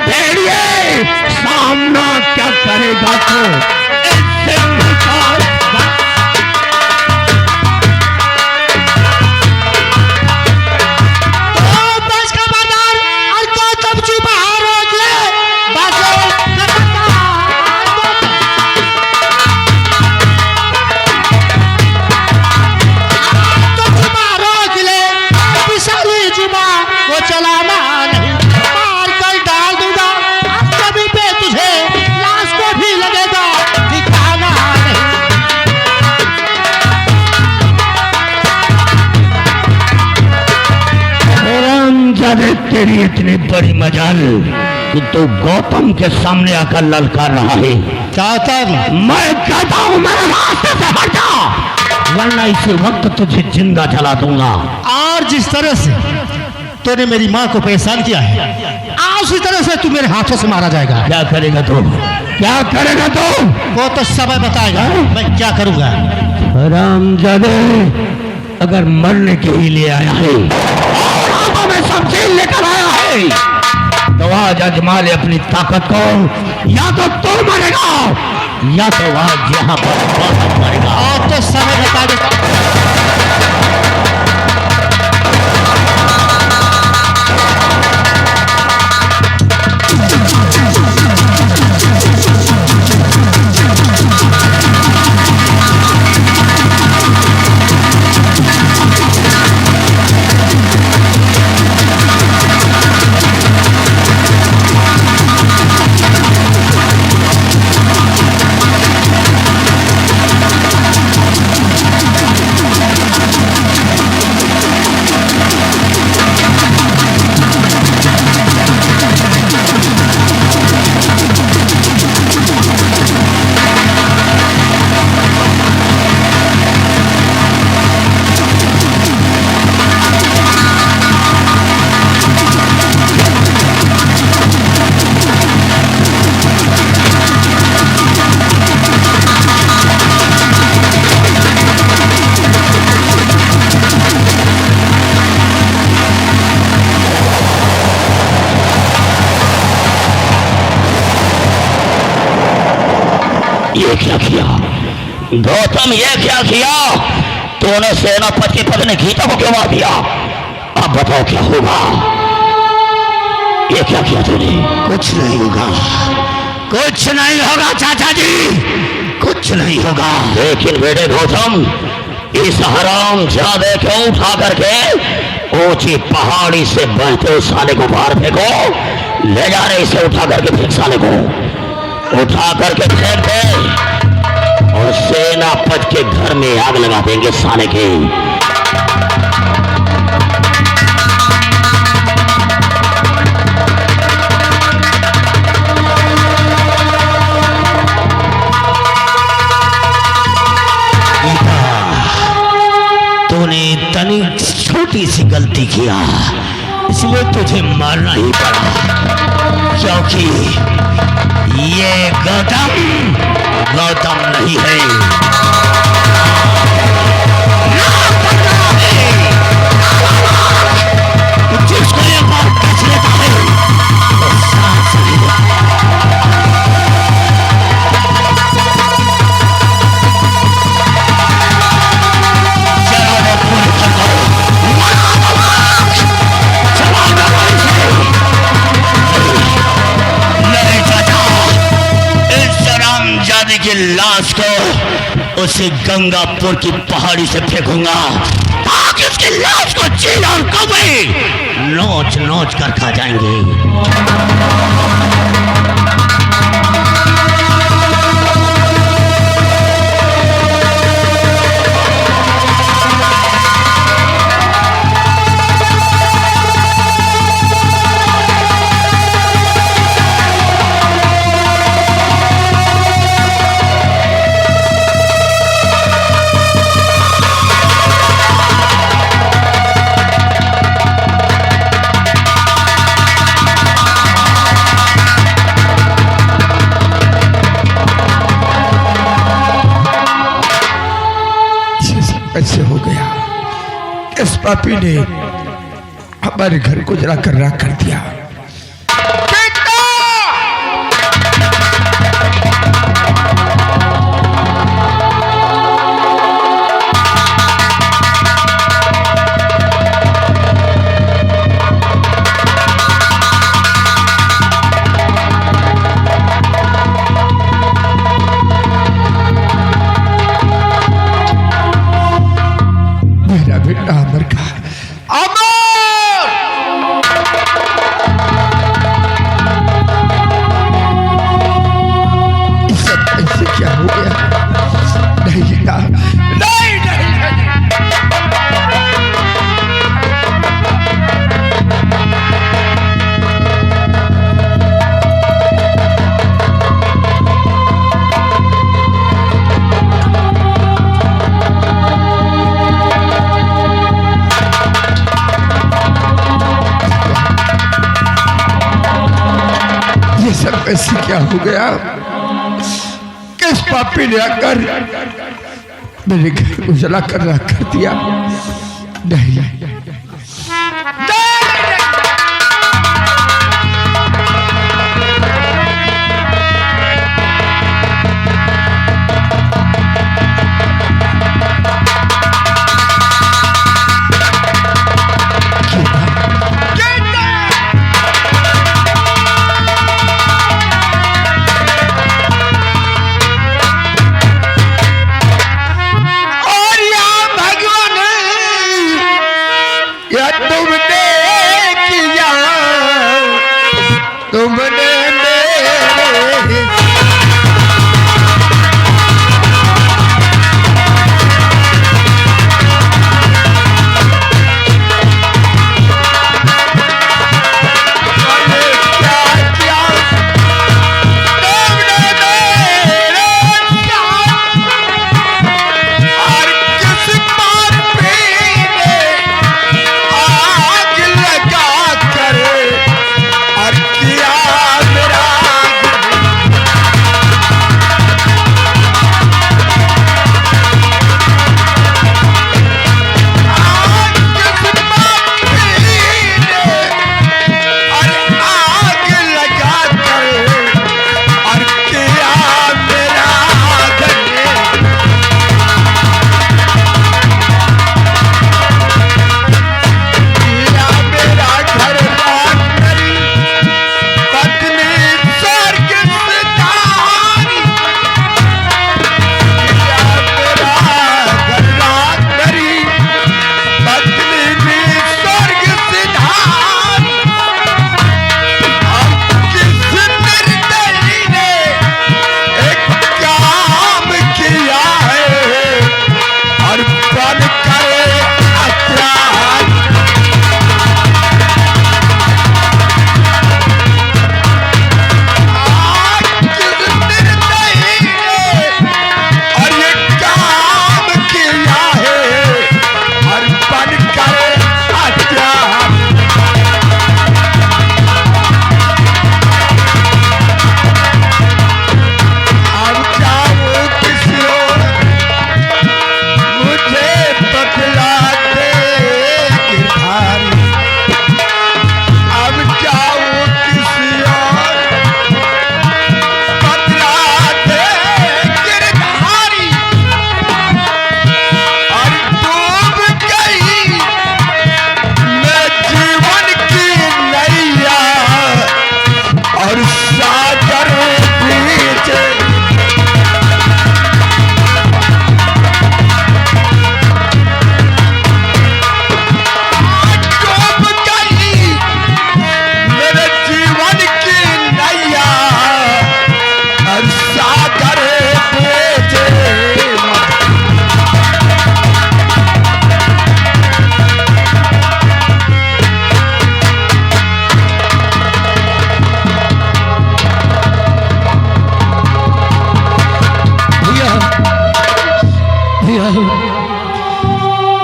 भेड़िए, सामना क्या करेगा तो इससे निकाल। तेरी इतनी बड़ी मजाल कि तू गौतम के सामने आकर ललकार रहा है। गौतम, मैं कहता हूँ मेरे रास्ते से हट जा, वरना इसी वक्त तुझे जिंदा जला दूंगा। और जिस तरह से तूने मेरी माँ को परेशान किया है, आज उसी तरह से तू मेरे हाथों से मारा जाएगा। क्या करेगा तू? क्या करेगा तू? वो तो समय बताएगा मैं क्या करूंगा। हरामजादे, अगर मरने के ही लिए आया है और में शमशीर लेकर आया है तो आज आजमा ले अपनी ताकत को। या तो तू मरेगा या तो आज यहाँ पर मरेगा। और तो समय बता दे। ये क्या किया गौतम? ये क्या किया तूने? सेनापति के पत्नी गीता को क्यों मार दिया? अब बताओ क्या होगा? ये क्या किया तूने? कुछ नहीं होगा, कुछ नहीं होगा चाचा जी, कुछ नहीं होगा। लेकिन बेटे गौतम, इस हरामजादे को उठा करके ऊंची पहाड़ी से बहते उस साले को बाहर फेंको। ले जा रहे इसे, उठा करके फेंक साले को, उठा करके फेंक दे और सेनापति के घर में आग लगा देंगे साले के। तूने इतनी छोटी सी गलती किया, इसलिए तुझे मारना ही पड़ा, क्योंकि ये गौतम नहीं है। जिसको एक बार कस लेता है तो सांस नहीं लेता। की लाश को उसे गंगापुर की पहाड़ी से फेंकूंगा ताकि उसकी लाश को चील और कौवे नोच नोच कर खा जाएंगे। ऐसे हो गया, इस पापी ने हमारे घर को जला कर राख कर दिया। सब ऐसी क्या हो गया? किस पापी ने आकर मेरे घर को जला कर राख कर दिया? नहीं,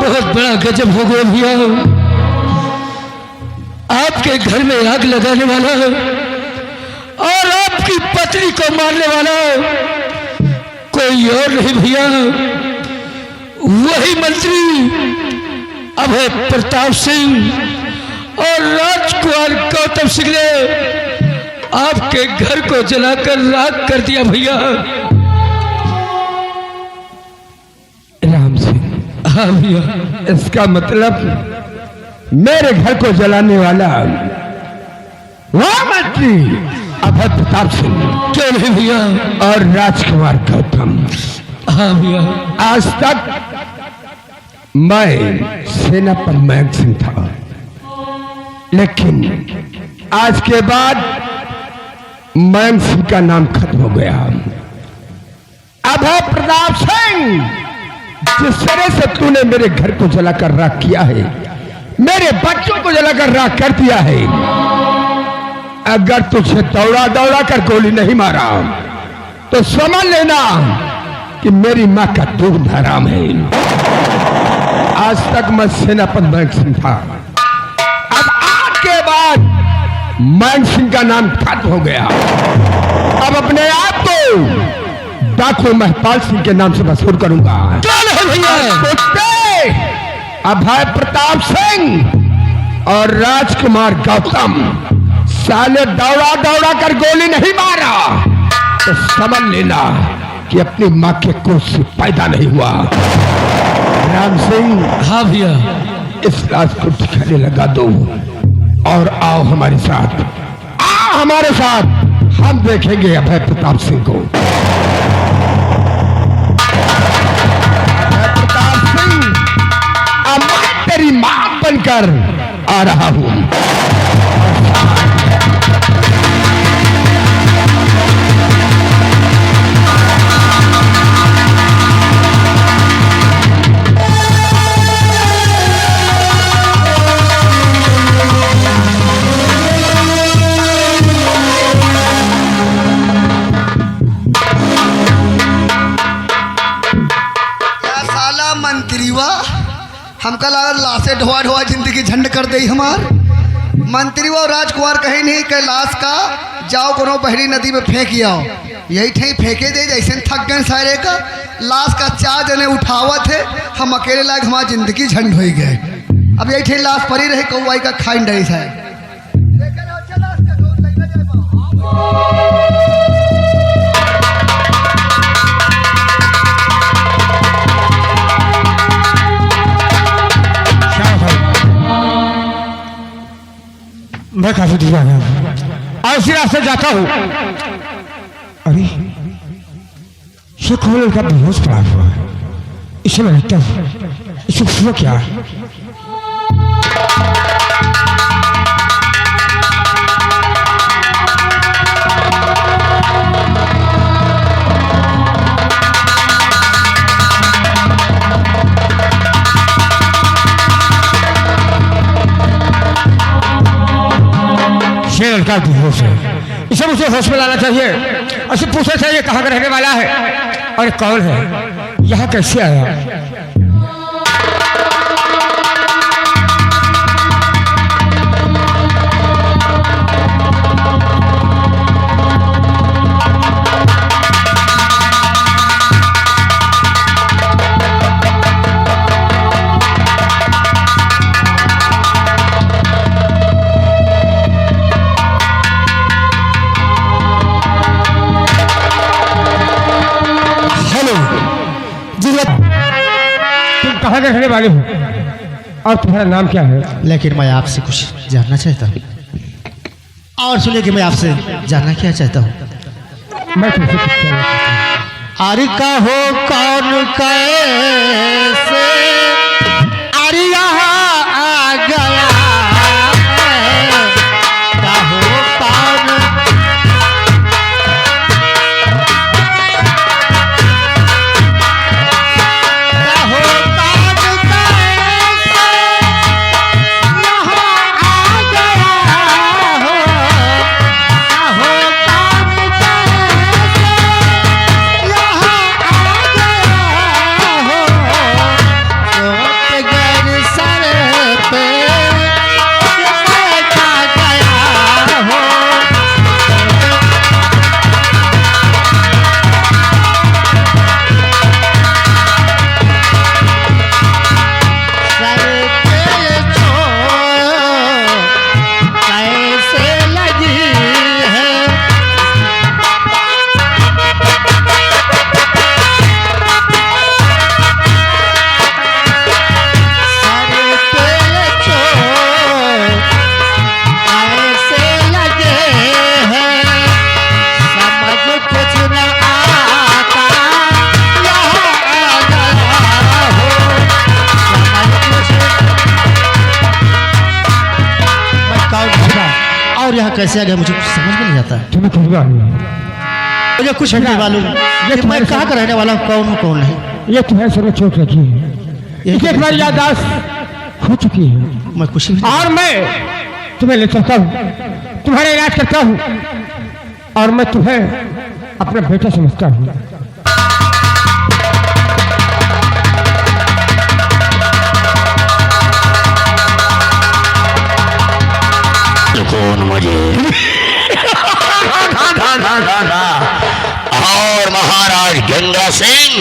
बहुत बड़ा गजब हो गया भैया। आपके घर में आग लगाने वाला और आपकी पत्नी को मारने वाला कोई और नहीं भैया, वही मंत्री अभय प्रताप सिंह और राजकुमार गौतम सिंह ने आपके घर को जलाकर राख कर दिया भैया। राम सिंह, हाँ भैया। इसका मतलब मेरे घर को जलाने वाला वह मंत्री अभय प्रताप सिंह क्यों नहीं भैया? और राजकुमार गौतम। हाँ भैया। आज तक मैं सेना पर मयंक सिंह था, लेकिन आज के बाद मयंक सिंह का नाम खत्म हो गया। अभय प्रताप सिंह, जिस तरह से तूने मेरे घर को जलाकर राख किया है, मेरे बच्चों को जलाकर राख कर दिया है, अगर तुझे दौड़ा दौड़ा कर गोली नहीं मारा तो समझ लेना कि मेरी मां का दूध हराम है। आज तक मैं सेनापति मयंक सिंह था, अब आज के बाद मान सिंह का नाम खत्म हो गया। अब अपने आप को डाकू महपाल सिंह के नाम से मशहूर करूंगा। कौन है भैया? कुत्ते अभय प्रताप सिंह और राजकुमार गौतम साले दौड़ा दौड़ा कर गोली नहीं मारा तो समझ लेना कि अपनी माँ के कोख से पैदा नहीं हुआ। राम सिंह, हाँ भैया, इस लाश को ठिकाने लगा दो और आओ हमारे साथ, आओ हमारे साथ, हम देखेंगे अभय प्रताप सिंह को। अभय प्रताप सिंह, अब मैं तेरी मां बनकर आ रहा हूं। हमका लगा लाशे ढोआ ढोआ जिंदगी झंड कर दे हमार। मंत्री और राजकुमार कहे नहीं कि लाश का जाओ कोनो बहरी नदी में फेंक आओ, यही ठही फेंके दे जैसे थक गए सारे का। लाश का 4 जने उठावत है, हम अकेले लायक हमारी जिंदगी झंड हो गए। अब यही ठही लाश पड़ी रही कौवाई का खाइन डरी है। मैं काफी दीवाना हूँ और उसी रास्ते जाता हूँ। अरे ये कौन लड़का बेहोश पड़ा हुआ है? इसे मैं लगता हूँ, इसे सुनो क्या? लड़का बेहोश है, इसे मुझे होश में लाना चाहिए। उसे पूछना चाहिए कहाँ का रहने वाला है और कौन है, यहाँ कैसे आया। कहाँ के रहने वाले हो और तुम्हारा नाम क्या है? लेकिन मैं आपसे कुछ जानना चाहता हूँ और सुनिए कि मैं आपसे जानना क्या चाहता हूँ। मैं तुमसे कुछ जानना चाहता हूँ। अरे कहो कौन कैसे अरे यहाँ आ गया है, कहो कौन यहाँ कैसे आ गया मुझे कुछ समझ में नहीं आता। तुम्हें कुछ मुझे कुछ नहीं मालूम ये मैं कहाँ का रहने वाला हूँ, कौन हूँ कौन नहीं। ये तुम्हारे सर में चोट लगी है, इसे तुम्हारी याददाश्त हो चुकी है। मैं कुछ भी और मैं तुम्हें ले चलता हूँ, तुम्हारा इलाज करता हूँ और मैं तुम्हें अपना बेटा समझता हूँ। कौन मुझे और महाराज गंगा सिंह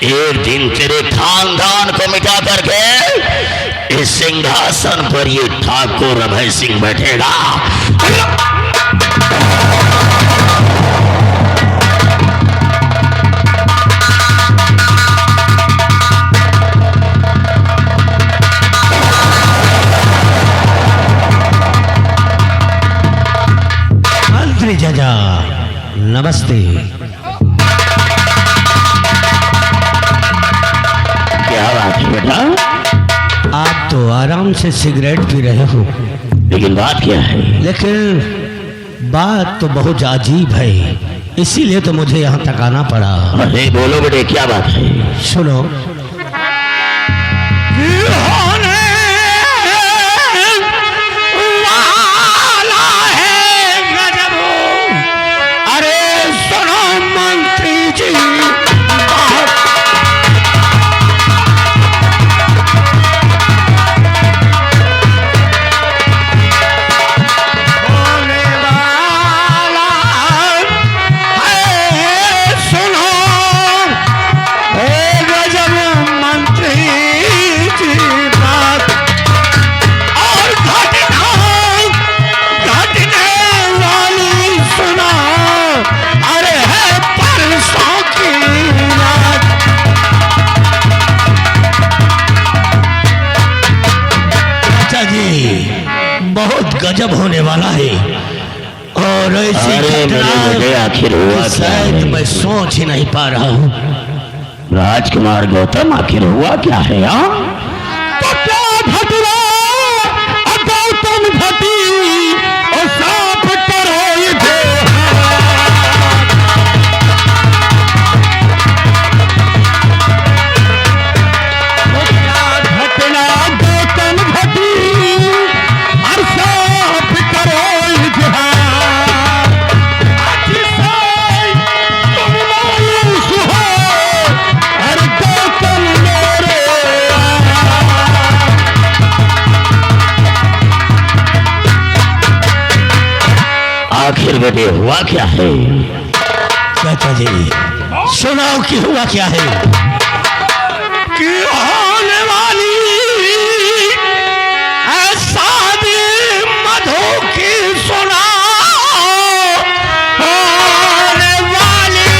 एक दिन तेरे खानदान को मिटा करके इस सिंहासन पर ये ठाकुर अभय सिंह बैठेगा। मंत्री जजा नमस्ते। क्या बात है बेटा? आप तो आराम से सिगरेट पी रहे हो, लेकिन बात क्या है? लेकिन बात तो बहुत अजीब है, इसीलिए तो मुझे यहाँ तक आना पड़ा। अरे बोलो बेटे, क्या बात है? सुनो, बहुत गजब होने वाला है और ऐसी घटना आखिर हुआ शायद मैं सोच ही नहीं पा रहा हूँ। राजकुमार गौतम, आखिर हुआ क्या है? गौतम घटी और साफ करो घटना गौतम घटी और साफ करो आखिर बेटे हुआ क्या है? चाचा जी सुनाओ कि हुआ क्या है? कि होने वाली शादी मधु की सुनाओ, होने वाली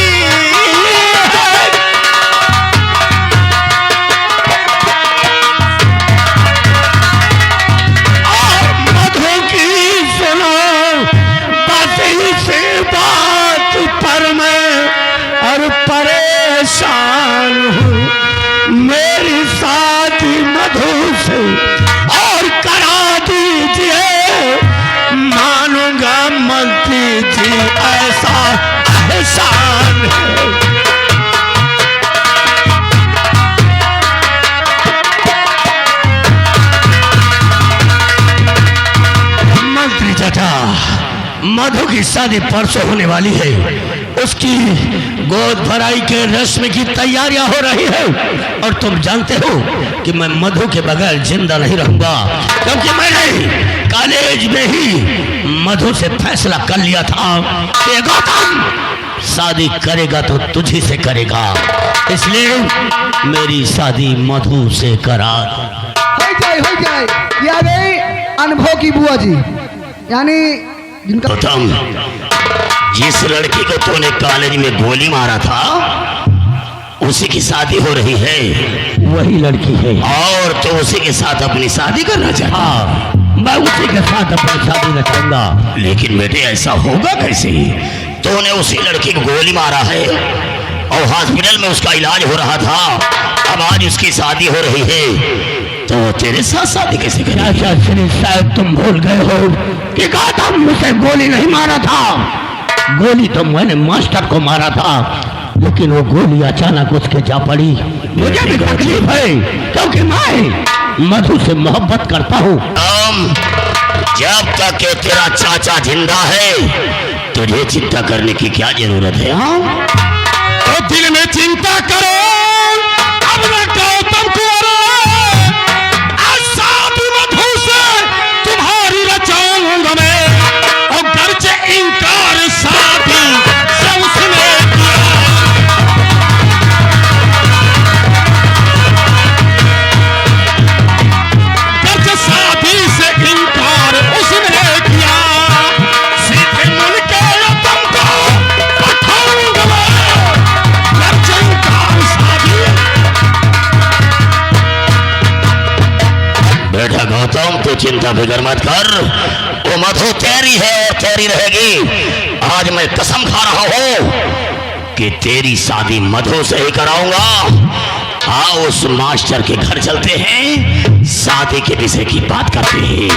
और मधु की सुनो, बस से बात पर मैं और परेशान हूँ। मेरी शादी मधु से और करा दीजिए, मानूंगा मंत्री जी ऐसा एहसान है। मंत्री चाचा, मधु की शादी परसों होने वाली है, उसकी गोद भराई के रस्म की तैयारियां हो रही है और तुम जानते हो कि मैं मधु के बगैर जिंदा नहीं रहूंगा, क्योंकि मैंने कॉलेज में ही मधु से फैसला कर लिया था कि गौतम शादी करेगा तो तुझी से करेगा, इसलिए मेरी शादी मधु से करा। हो जाए ये आ गई अनुभव की बुआ जी, यानी जिनका गौतम, जिस लड़की को तूने कॉलेज में गोली मारा था उसी की शादी हो रही है। वही लड़की है और तो उसी के साथ अपनी शादी करना चाहता? हाँ, मैं उसी के साथ अपनी शादी रखूंगा। लेकिन बेटे ऐसा होगा कैसे? तूने उसी लड़की को गोली मारा है और हॉस्पिटल में उसका इलाज हो रहा था, अब आज उसकी शादी हो रही है, तो वो तेरे साथ शादी कैसे करेगा? चाचा श्री साहब, तुम भूल गए हो कि गौतम मुझे गोली नहीं मारा था। गोली तो मैंने मास्टर को मारा था, लेकिन वो गोली अचानक उसके जा पड़ी। मुझे भी तकलीफ है क्योंकि मैं मधु से मोहब्बत करता हूँ। जब तक के तेरा चाचा जिंदा है तुझे चिंता करने की क्या जरूरत है? हाँ, तो दिल में चिंता करो, अब मैं गौतम कुंवर शादी मधु से तुम्हारी रचाऊंगा बेटा गौतम तू चिंता फिक्र मत कर, वो मधु तेरी है और तेरी रहेगी। आज मैं कसम खा रहा हूं कि तेरी शादी मधु से ही कराऊंगा। आओ उस मास्टर के घर चलते हैं, शादी के विषय की बात करते हैं।